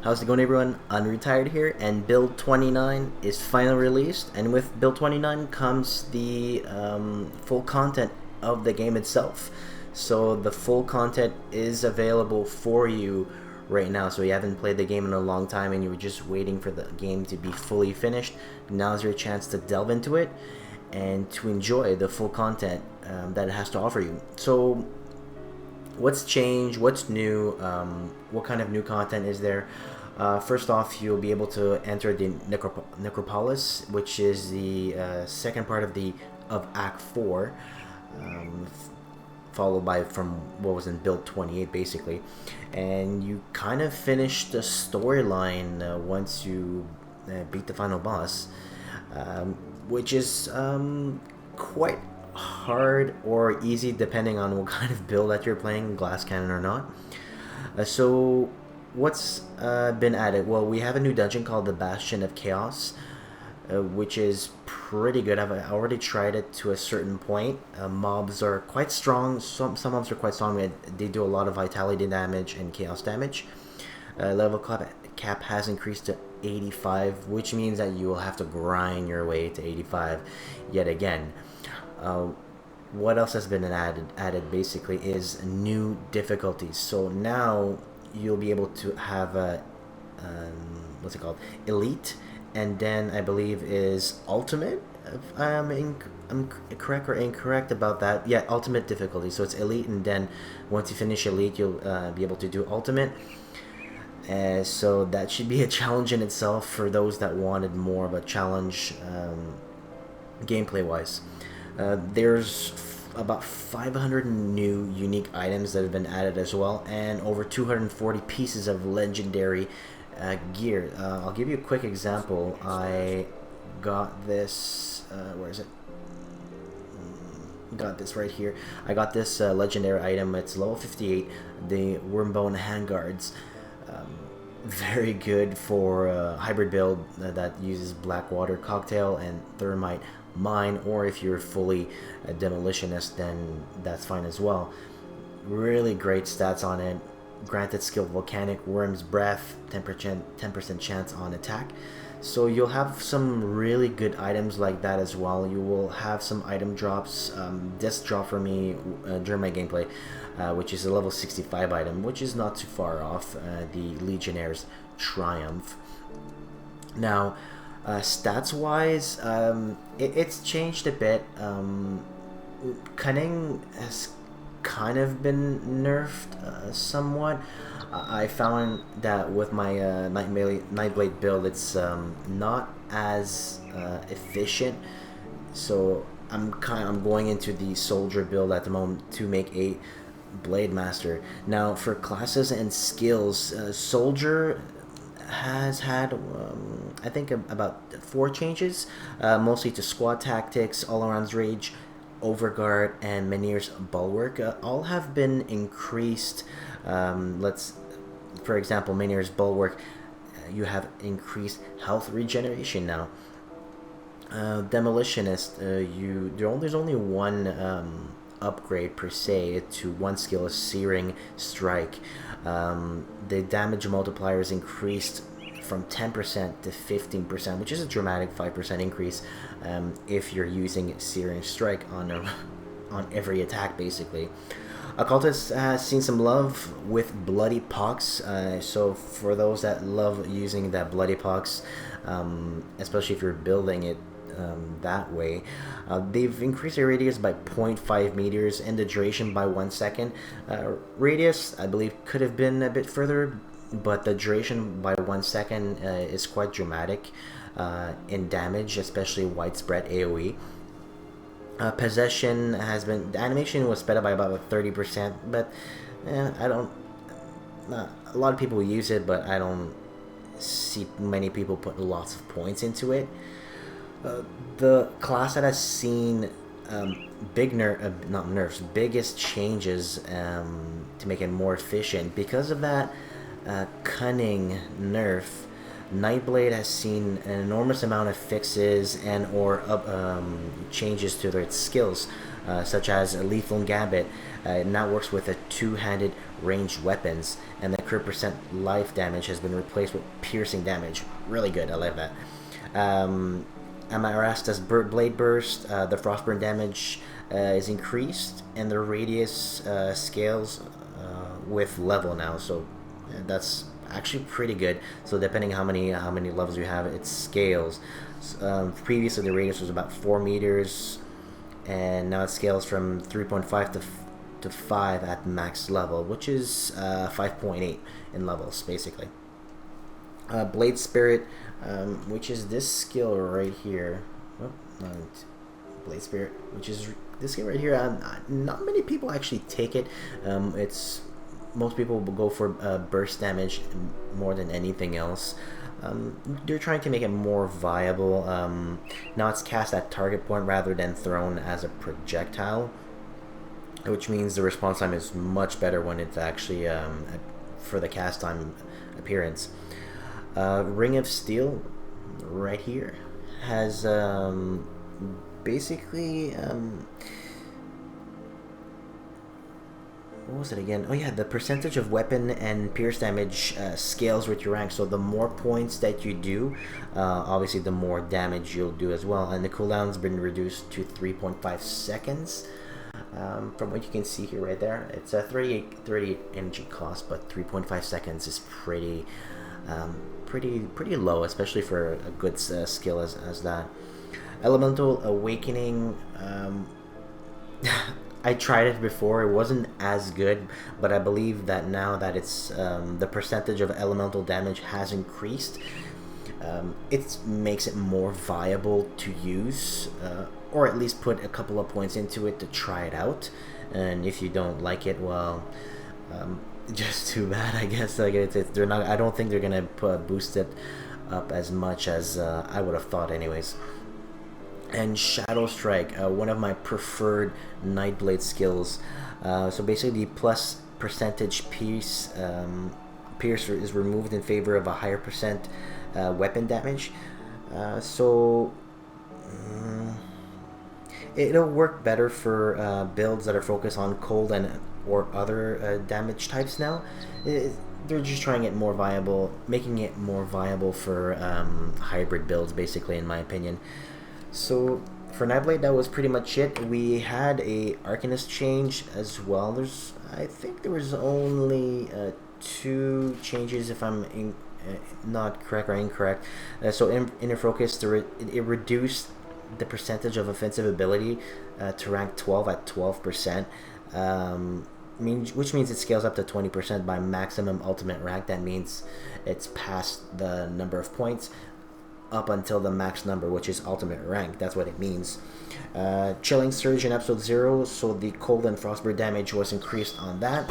How's it going, everyone? Unretired here, and Build 29 is finally released, and with Build 29 comes the full content of the game itself. So the full content is available for you right now. So you haven't played the game in a long time and you were just waiting for the game to be fully finished. Now's your chance to delve into it and to enjoy the full content that it has to offer you. So what's changed, what's new, what kind of new content is there? First off, you'll be able to enter the necropolis, which is the second part of Act 4, followed by from what was in Build 28 basically, and you kind of finish the storyline once you beat the final boss, which is quite hard or easy depending on what kind of build that you're playing, glass cannon or not. So what's been added? Well, we have a new dungeon called the Bastion of Chaos, which is pretty good. I've already tried it to a certain point. Mobs are quite strong. Some mobs are quite strong. They do a lot of vitality damage and chaos damage. Level cap has increased to 85, which means that you will have to grind your way to 85 yet again. What else has been added basically is new difficulties. So now you'll be able to have a what's it called, elite, and then I believe is ultimate. If I'm correct or incorrect about that. Yeah, ultimate difficulty. So it's elite, and then once you finish elite, you'll be able to do ultimate. So that should be a challenge in itself for those that wanted more of a challenge gameplay wise. There's about 500 new unique items that have been added as well, and over 240 pieces of legendary gear. I'll give you a quick example. I got this, where is it? Got this right here. I got this legendary item. It's level 58, the Wormbone Handguards. Very good for a hybrid build that uses Blackwater Cocktail and Thermite Mine, or if you're fully a demolitionist, then that's fine as well. Really great stats on it. Granted skill Volcanic, Worm's Breath, 10% chance on attack. So you'll have some really good items like that as well. You will have some item drops. This drop for me during my gameplay, which is a level 65 item, which is not too far off the Legionnaire's Triumph. Now, stats wise, it's changed a bit. Cunning has kind of been nerfed somewhat. I found that with my Nightblade build, it's not as efficient. So I'm going into the soldier build at the moment to make a Blade Master. Now for classes and skills, soldier has had I think about 4 changes, mostly to squad tactics, all-around rage, overguard, and Menhir's bulwark. All have been increased. For example, Menhir's bulwark, you have increased health regeneration now. Demolitionist, there's only one upgrade per se to one skill, is Searing Strike. The damage multiplier is increased from 10% to 15%, which is a dramatic 5% increase if you're using Searing Strike on every attack basically. Occultist has seen some love with Bloody Pox, so for those that love using that Bloody Pox, especially if you're building it that way, they've increased the radius by 0.5 meters and the duration by 1 second. Radius, I believe, could have been a bit further, but the duration by 1 second is quite dramatic in damage, especially widespread AoE. Possession has been, the animation was sped up by about 30%, but I don't, a lot of people use it, but I don't see many people put lots of points into it. The class that has seen biggest changes to make it more efficient because of that cunning nerf. Nightblade has seen an enormous amount of fixes and or changes to its skills, such as a Lethal Gambit. It now works with a two-handed ranged weapons, and the crit percent life damage has been replaced with piercing damage. Really good, I love that. Amarasta's Blade Burst, the Frostburn damage is increased, and the radius scales with level now, so that's actually pretty good. So depending how many levels you have, it scales. Previously the radius was about 4 meters, and now it scales from 3.5 to 5 at max level, which is 5.8 in levels basically. Blade Spirit, which is this skill right here. Oh, Blade Spirit, which is this skill right here. Not many people actually take it. Most people will go for burst damage more than anything else. They're trying to make it more viable. Now it's cast at target point rather than thrown as a projectile, which means the response time is much better when it's actually for the cast time appearance. Ring of Steel right here has basically what was it again? Oh yeah, the percentage of weapon and pierce damage scales with your rank. So the more points that you do, obviously the more damage you'll do as well. And the cooldown's been reduced to 3.5 seconds. From what you can see here right there, it's a 38 energy cost, but 3.5 seconds is pretty low, especially for a good skill as that. Elemental Awakening, I tried it before, it wasn't as good, but I believe that now that it's the percentage of elemental damage has increased, it makes it more viable to use, or at least put a couple of points into it to try it out. And if you don't like it, well, just too bad, I guess. Like they're not. I don't think they're gonna boost it up as much as I would have thought, anyways. And Shadow Strike, one of my preferred Nightblade skills. So basically, the plus percentage pierce is removed in favor of a higher percent weapon damage. It'll work better for builds that are focused on cold and or other damage types now. They're just trying it more viable, making it more viable for hybrid builds, basically, in my opinion. So for Nightblade, that was pretty much it. We had a Arcanist Change as well. I think there was only 2 changes, if I'm not correct or incorrect. So Inner Focus, it reduced the percentage of offensive ability to rank 12 at 12%, which means it scales up to 20% by maximum ultimate rank. That means it's past the number of points up until the max number, which is ultimate rank. That's what it means. Chilling Surge in episode 0, so the cold and frostburn damage was increased on that.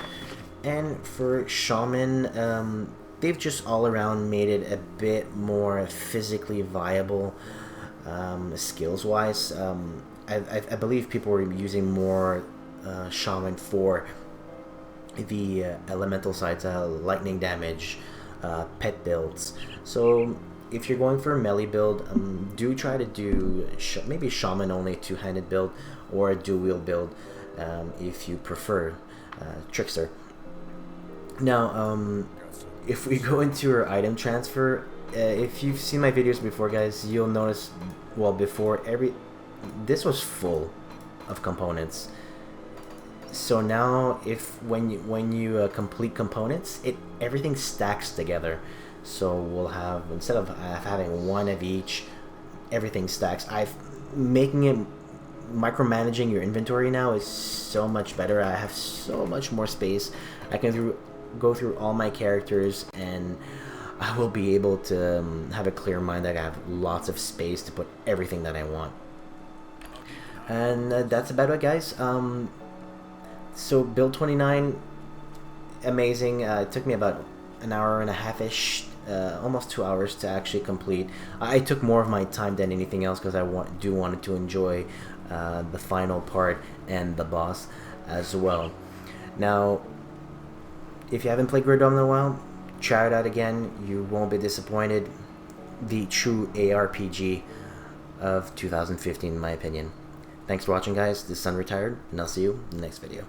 And for Shaman, they've just all around made it a bit more physically viable, skills wise. I believe people were using more Shaman for the elemental sides, lightning damage, pet builds. So if you're going for a melee build, do try to do maybe Shaman only 2-handed build, or a dual wield build if you prefer Trickster. Now, if we go into our item transfer, if you've seen my videos before, guys, you'll notice, well, before this was full of components. So now, when you complete components, everything stacks together. So we'll have, instead of having one of each, everything stacks. Making it micromanaging your inventory now is so much better. I have so much more space. I can go through all my characters, and I will be able to have a clear mind that I have lots of space to put everything that I want. And that's about it, guys. So build 29, amazing. It took me about an hour and a half-ish, almost 2 hours to actually complete. I took more of my time than anything else because I wanted to enjoy the final part and the boss as well. Now, if you haven't played Grid Dome in a while, try it out again. You won't be disappointed. the true ARPG of 2015, in my opinion. Thanks for watching, guys. This is Unretired, and I'll see you in the next video.